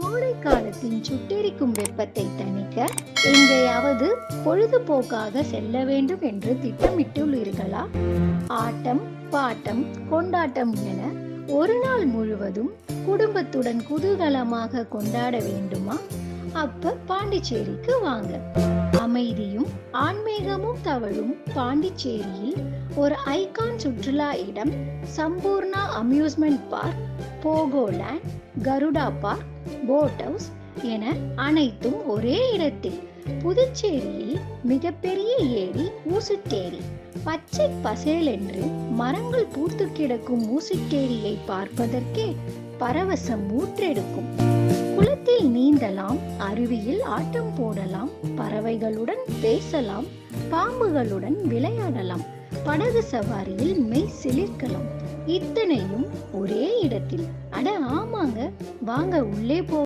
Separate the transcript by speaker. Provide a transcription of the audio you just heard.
Speaker 1: கோடை காலத்தின் சுட்டெரிக்கும் வெப்பத்தை தணிக்க எங்கேயாவது பொழுதுபோக்காக செல்ல வேண்டும் என்று திட்டமிட்டுள்ளீர்களா? ஆட்டம், பாட்டம், கொண்டாட்டம் என ஒரு நாள் முழுவதும் குடும்பத்துடன் குதூகலமாக கொண்டாட வேண்டுமா? அப்ப பாண்டிச்சேரிக்கு வாங்க. அமைதியும் ஆன்மீகமும் தவழும் பாண்டிச்சேரியில் ஒரு ஐகான் சுற்றுலா இடம் Sampoorna amusement park, Pogoland, Garuda park, boat house என அனைத்தும் ஒரே இடத்தில். புதுச்சேரியில் மிகப்பெரிய ஏரி ஊசுட்டேரி. பச்சை பசேல் என்று மரங்கள் பூத்து கிடக்கும் ஊசுட்டேரியை பார்ப்பதற்கே பரவசம் ஊற்றெடுக்கும். குளத்தில் நீந்தலாம், அருவியில் ஆட்டம் போடலாம், பறவைகளுடன் பேசலாம், பாம்புகளுடன் விளையாடலாம், படகு சவாரியில் மெய் சிலிர்க்கலாம். இத்தனையும் ஒரே இடத்தில். அட ஆமாங்க, வாங்க உள்ளே போ.